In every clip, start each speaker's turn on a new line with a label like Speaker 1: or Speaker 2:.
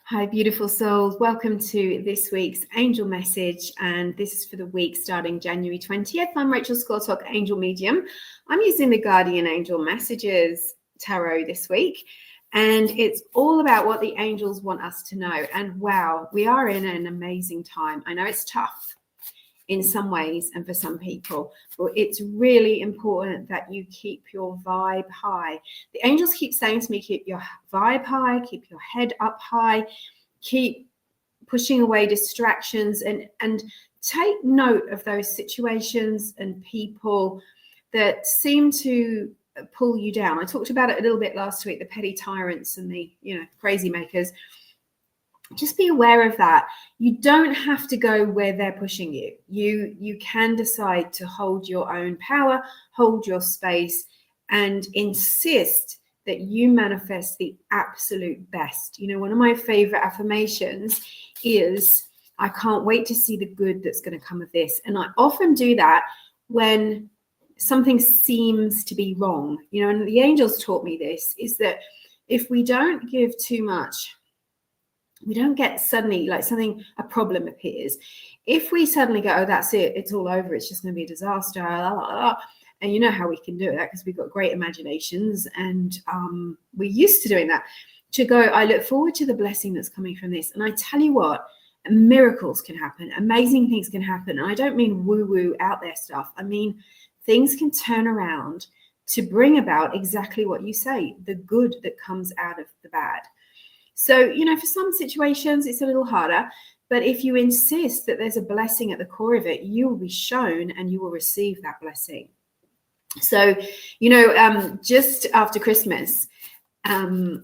Speaker 1: Hi, beautiful souls. Welcome to this week's angel message. And this is for the week starting January 20th. I'm Rachel Scoltock, angel medium. I'm using the Guardian Angel Messages Tarot this week. And it's all about what the angels want us to know. And wow, we are in an amazing time. I know it's tough in some ways and for some people, but it's really important that you keep your vibe high. The angels keep saying to me, keep your vibe high, keep your head up high, keep pushing away distractions, and take note of those situations and people that seem to pull you down. I talked about it a little bit last week, the petty tyrants and the crazy makers. Just be aware of that. You don't have to go where they're pushing you. You can decide to hold your own power, hold your space, and insist that you manifest the absolute best. One of my favorite affirmations is, I can't wait to see the good that's going to come of this. And I often do that when something seems to be wrong. And the angels taught me this, is that if we don't give too much, we don't get suddenly like a problem appears. If we suddenly go, oh, that's it, it's all over, it's just going to be a disaster, la, la, la. And you know how we can do that because we've got great imaginations, and we're used to doing that. To go, I look forward to the blessing that's coming from this. And I tell you what, miracles can happen, amazing things can happen. And I don't mean woo-woo out there stuff. I mean, things can turn around to bring about exactly what you say, the good that comes out of the bad. So, for some situations, it's a little harder. But if you insist that there's a blessing at the core of it, you will be shown and you will receive that blessing. So, just after Christmas, I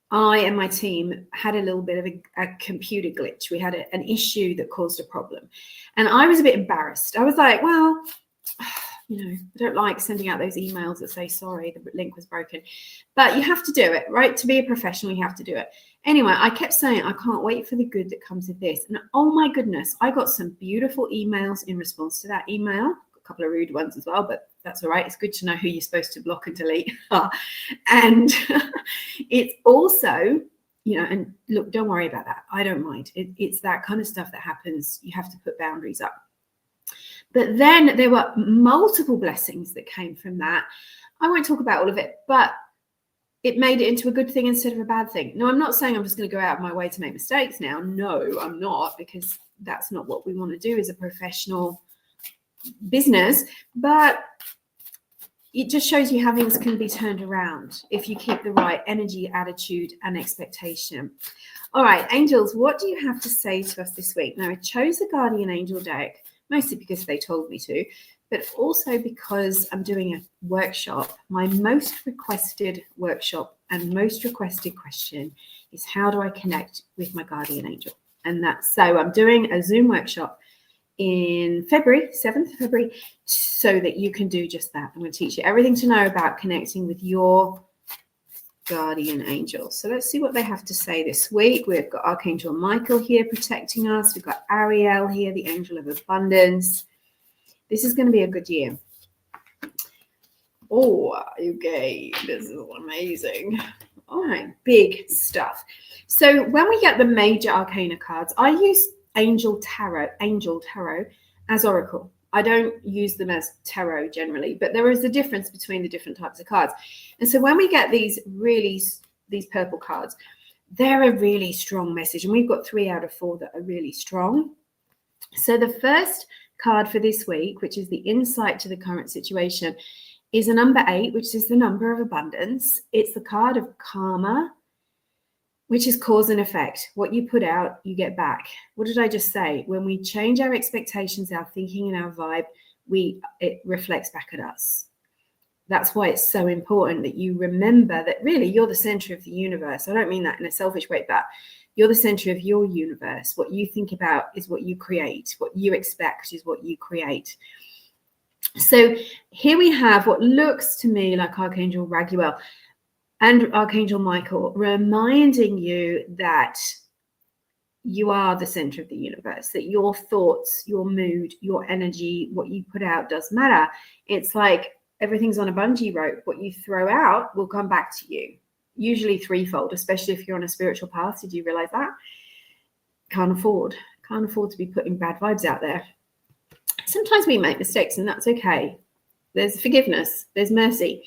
Speaker 1: and my team had a little bit of a computer glitch. We had an issue that caused a problem. And I was a bit embarrassed. I was like, well, I don't like sending out those emails that say, sorry, the link was broken. But you have to do it, right? To be a professional, you have to do it. Anyway, I kept saying, I can't wait for the good that comes of this. And oh my goodness, I got some beautiful emails in response to that email. A couple of rude ones as well, but that's all right. It's good to know who you're supposed to block and delete. And it's also, and look, don't worry about that. I don't mind. It's that kind of stuff that happens. You have to put boundaries up. But then there were multiple blessings that came from that. I won't talk about all of it, but it made it into a good thing instead of a bad thing. No, I'm not saying I'm just going to go out of my way to make mistakes now. No, I'm not, because that's not what we want to do as a professional business. But it just shows you how things can be turned around if you keep the right energy, attitude, and expectation. All right, angels, what do you have to say to us this week? Now, I chose the Guardian Angel deck, mostly because they told me to, but also because I'm doing a workshop. My most requested workshop and most requested question is, how do I connect with my guardian angel? And so I'm doing a Zoom workshop in February, 7th of February, so that you can do just that. I'm going to teach you everything to know about connecting with your guardian angel. So let's see what they have to say this week. We've got Archangel Michael here protecting us. We've got Ariel here, the angel of abundance. This is going to be a good year. Oh, okay, this is amazing. All right, big stuff. So when we get the major arcana cards, I use angel tarot as oracle. I don't use them as tarot generally, but there is a difference between the different types of cards. And so when we get these purple cards, they're a really strong message. And we've got 3 out of 4 that are really strong. So the first card for this week, which is the insight to the current situation, is a number 8, which is the number of abundance. It's the card of karma, which is cause and effect. What you put out, you get back. What did I just say? When we change our expectations, our thinking, and our vibe, it reflects back at us. That's why it's so important that you remember that really you're the center of the universe. I don't mean that in a selfish way, but you're the center of your universe. What you think about is what you create. What you expect is what you create. So here we have what looks to me like Archangel Raguel and Archangel Michael reminding you that you are the center of the universe, that your thoughts, your mood, your energy, what you put out does matter. It's like everything's on a bungee rope. What you throw out will come back to you. usually threefold, especially if you're on a spiritual path. Did you realize that? Can't afford to be putting bad vibes out there. Sometimes we make mistakes, and that's okay. There's forgiveness, there's mercy.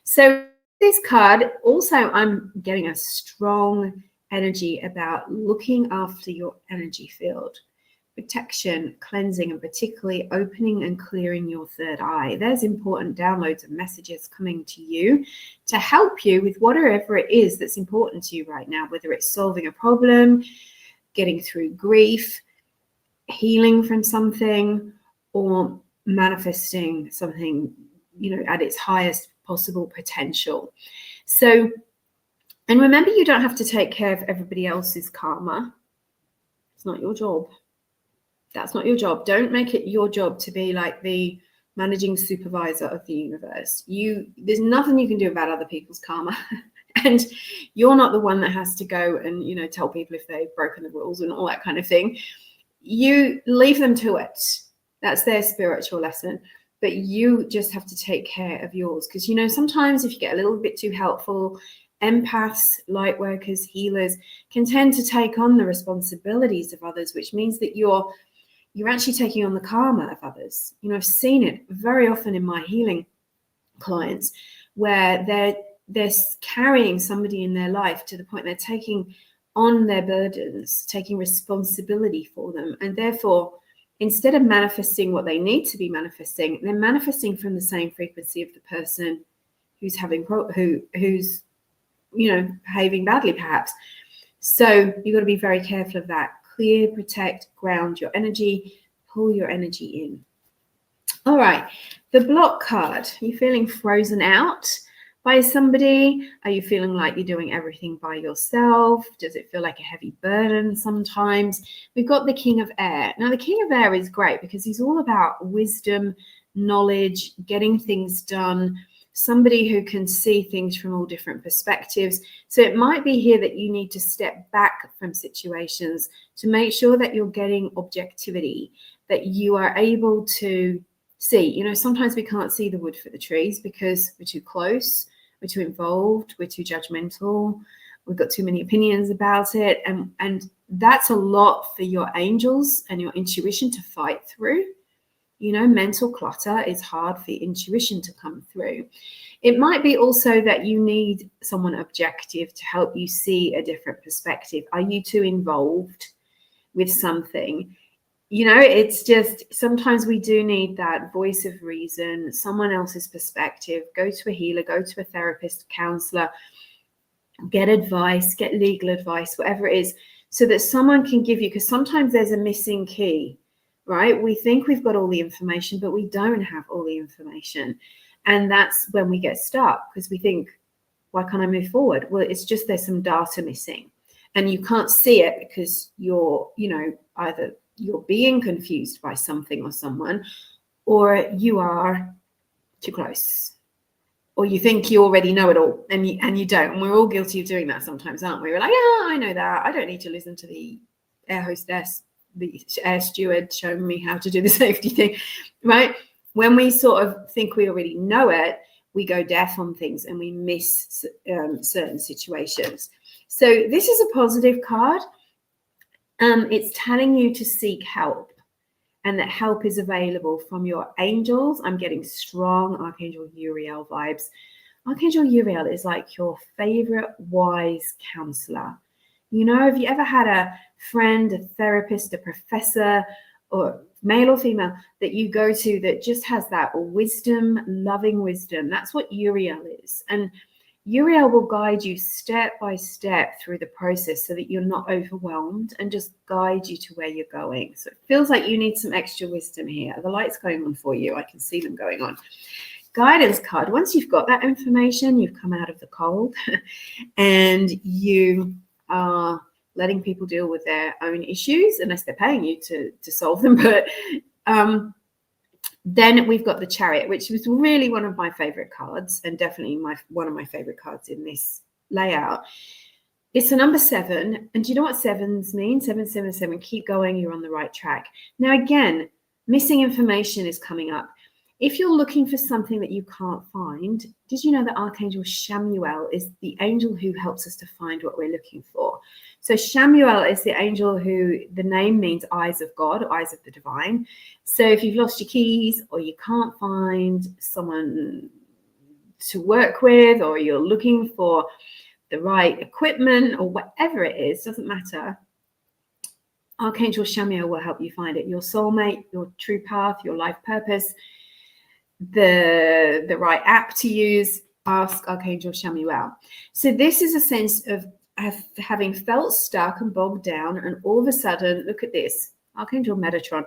Speaker 1: So this card, also I'm getting a strong energy about looking after your energy field, protection, cleansing, and particularly opening and clearing your third eye. There's important downloads and messages coming to you to help you with whatever it is that's important to you right now, whether it's solving a problem, getting through grief, healing from something, or manifesting something, at its highest possible potential. So, and remember, you don't have to take care of everybody else's karma. It's not your job. That's not your job. Don't make it your job to be like the managing supervisor of the universe. There's nothing you can do about other people's karma. And you're not the one that has to go and, tell people if they've broken the rules and all that kind of thing. You leave them to it. That's their spiritual lesson. But you just have to take care of yours. Because, sometimes if you get a little bit too helpful, empaths, light workers, healers can tend to take on the responsibilities of others, which means that you're actually taking on the karma of others. I've seen it very often in my healing clients where they're carrying somebody in their life to the point they're taking on their burdens, taking responsibility for them. And therefore, instead of manifesting what they need to be manifesting, they're manifesting from the same frequency of the person who's who's behaving badly, perhaps. So you've got to be very careful of that. Clear, protect, ground your energy, pull your energy in. All right, the block card. Are you feeling frozen out by somebody? Are you feeling like you're doing everything by yourself? Does it feel like a heavy burden sometimes? We've got the King of Air. Now, the King of Air is great because he's all about wisdom, knowledge, getting things done, somebody who can see things from all different perspectives. So it might be here that you need to step back from situations to make sure that you're getting objectivity, that you are able to see. Sometimes we can't see the wood for the trees because we're too close, we're too involved, we're too judgmental, we've got too many opinions about it. And that's a lot for your angels and your intuition to fight through. Mental clutter is hard for your intuition to come through. It might be also that you need someone objective to help you see a different perspective. Are you too involved with something? It's just sometimes we do need that voice of reason, someone else's perspective. Go to a healer, go to a therapist, counselor, get advice, get legal advice, whatever it is, so that someone can give you, because sometimes there's a missing key. Right? We think we've got all the information, but we don't have all the information. And that's when we get stuck because we think, why can't I move forward? Well, it's just there's some data missing and you can't see it because you're, either you're being confused by something or someone, or you are too close, or you think you already know it all and you don't. And we're all guilty of doing that sometimes, aren't we? We're like, yeah, I know that. I don't need to listen to the air hostess, the air steward showing me how to do the safety thing, right? When we sort of think we already know it, we go deaf on things and we miss certain situations. So this is a positive card. It's telling you to seek help and that help is available from your angels. I'm getting strong Archangel Uriel vibes. Archangel Uriel is like your favorite wise counselor. Have you ever had a friend, a therapist, a professor, or male or female that you go to that just has that wisdom, loving wisdom? That's what Uriel is. And Uriel will guide you step by step through the process so that you're not overwhelmed and just guide you to where you're going. So it feels like you need some extra wisdom here. The light's going on for you. I can see them going on. Guidance card. Once you've got that information, you've come out of the cold and you are letting people deal with their own issues unless they're paying you to solve them. But then we've got the Chariot, which was really one of my favorite cards and definitely one of my favorite cards in this layout. It's a number 7. And do you know what sevens mean? 777. Keep going. You're on the right track. Now, again, missing information is coming up. If you're looking for something that you can't find, did you know that Archangel Shamuel is the angel who helps us to find what we're looking for? So Shamuel is the angel who the name means eyes of God, or eyes of the divine. So if you've lost your keys, or you can't find someone to work with, or you're looking for the right equipment, or whatever it is, doesn't matter. Archangel Shamuel will help you find it. Your soulmate, your true path, your life purpose, the right app to use, ask Archangel Shamuel. So this is a sense of having felt stuck and bogged down, and all of a sudden, look at this, Archangel Metatron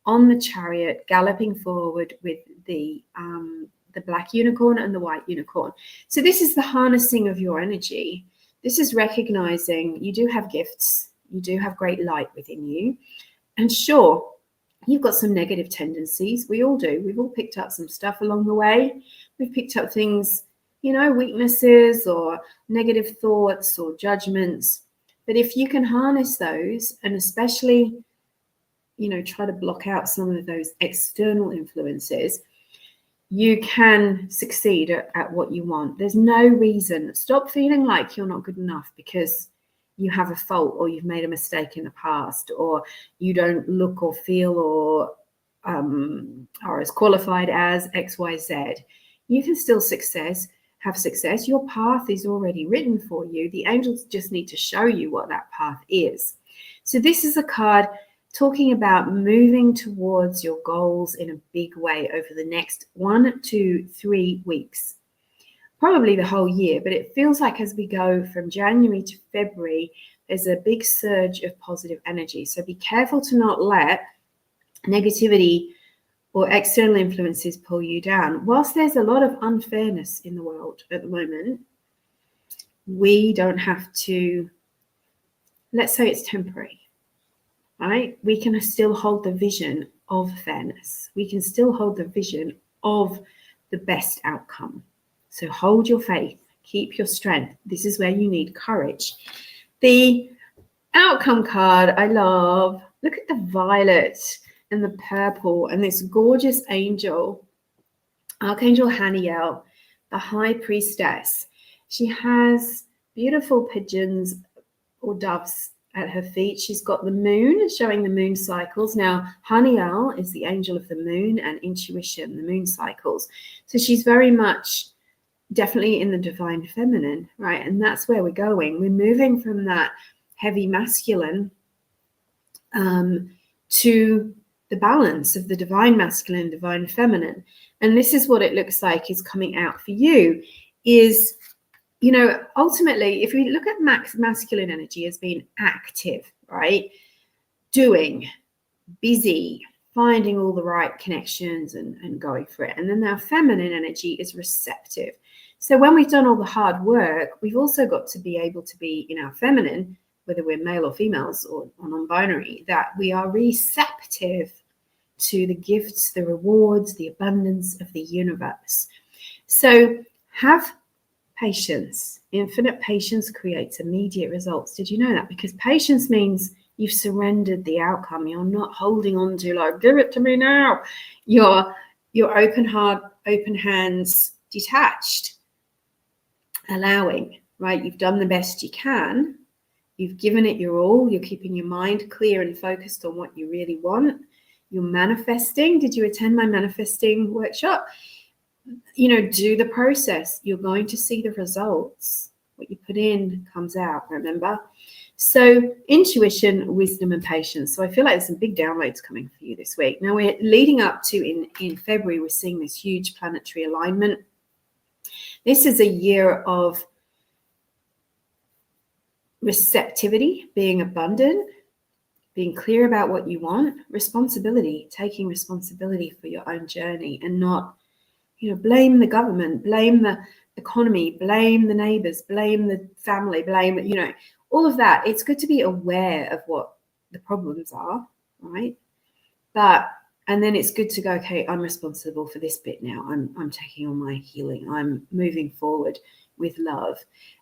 Speaker 1: on the chariot, galloping forward with the black unicorn and the white unicorn. So this is the harnessing of your energy. This is recognizing you do have gifts, you do have great light within you, and sure, you've got some negative tendencies. We all do. We've all picked up some stuff along the way. We've picked up things, weaknesses or negative thoughts or judgments. But if you can harness those, and especially, try to block out some of those external influences, you can succeed at what you want. There's no reason. Stop feeling like you're not good enough because you have a fault, or you've made a mistake in the past, or you don't look or feel or are as qualified as XYZ. You can still have success. Your path is already written for you. The angels just need to show you what that path is. So this is a card talking about moving towards your goals in a big way over the next 1 to 3 weeks. Probably the whole year, but it feels like as we go from January to February, there's a big surge of positive energy. So be careful to not let negativity or external influences pull you down. Whilst there's a lot of unfairness in the world at the moment, we don't have to, let's say it's temporary, right? We can still hold the vision of fairness. We can still hold the vision of the best outcome. So hold your faith, keep your strength. This is where you need courage. The outcome card I love. Look at the violet and the purple and this gorgeous angel, Archangel Haniel, the high priestess. She has beautiful pigeons or doves at her feet. She's got the moon, showing the moon cycles. Now, Haniel is the angel of the moon and intuition, the moon cycles. So she's very much definitely in the divine feminine, right? And that's where we're going. We're moving from that heavy masculine to the balance of the divine masculine, divine feminine. And this is what it looks like is coming out for you is, ultimately, if we look at masculine energy as being active, right? Doing, busy, finding all the right connections and going for it. And then our feminine energy is receptive. So when we've done all the hard work, we've also got to be able to be in our feminine, whether we're male or females or non-binary, that we are receptive to the gifts, the rewards, the abundance of the universe. So have patience. Infinite patience creates immediate results. Did you know that? Because patience means you've surrendered the outcome. You're not holding on to like, give it to me now. You're open heart, open hands, detached, allowing, right? You've done the best you can. You've given it your all. You're keeping your mind clear and focused on what you really want. You're manifesting. Did you attend my manifesting workshop? Do the process. You're going to see the results. What you put in comes out, remember? So intuition, wisdom, and patience. So I feel like there's some big downloads coming for you this week. Now we're leading up to in February, we're seeing this huge planetary alignment. This is a year of receptivity, being abundant, being clear about what you want, responsibility, taking responsibility for your own journey and not, blame the government, blame the economy, blame the neighbors, blame the family, blame, all of that. It's good to be aware of what the problems are, right? And then it's good to go, okay, I'm responsible for this bit now. I'm taking on my healing. I'm moving forward with love.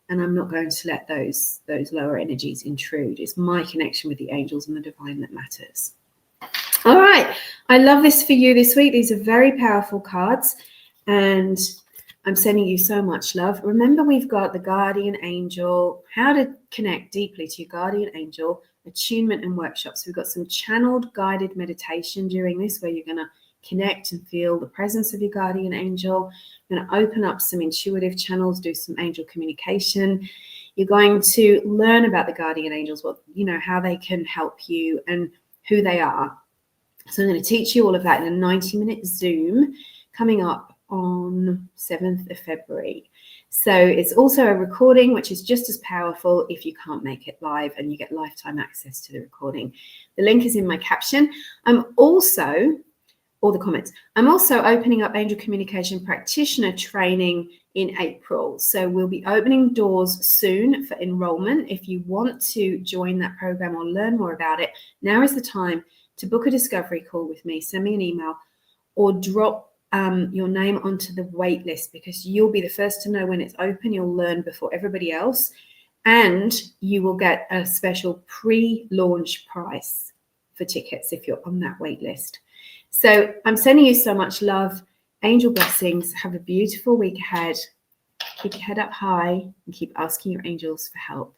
Speaker 1: And I'm not going to let those lower energies intrude. It's my connection with the angels and the divine that matters. All right. right. I love this for you this week. These are very powerful cards, and I'm sending you so much love. Remember, we've got the guardian angel, how to connect deeply to your guardian angel, attunement and workshops. We've got some channeled guided meditation during this where you're going to connect and feel the presence of your guardian angel. You're going to open up some intuitive channels, do some angel communication. You're going to learn about the guardian angels, how they can help you and who they are. So I'm going to teach you all of that in a 90-minute Zoom coming up on 7th of February. So it's also a recording, which is just as powerful if you can't make it live, and you get lifetime access to the recording. The link is in my caption. All the comments. I'm also opening up Angel Communication Practitioner training in April. So we'll be opening doors soon for enrollment. If you want to join that program or learn more about it, now is the time to book a discovery call with me. Send me an email or drop your name onto the wait list, because you'll be the first to know when it's open. You'll learn before everybody else, and you will get a special pre-launch price for tickets if you're on that wait list. So I'm sending you so much love, angel blessings. Have a beautiful week ahead. Keep your head up high and keep asking your angels for help.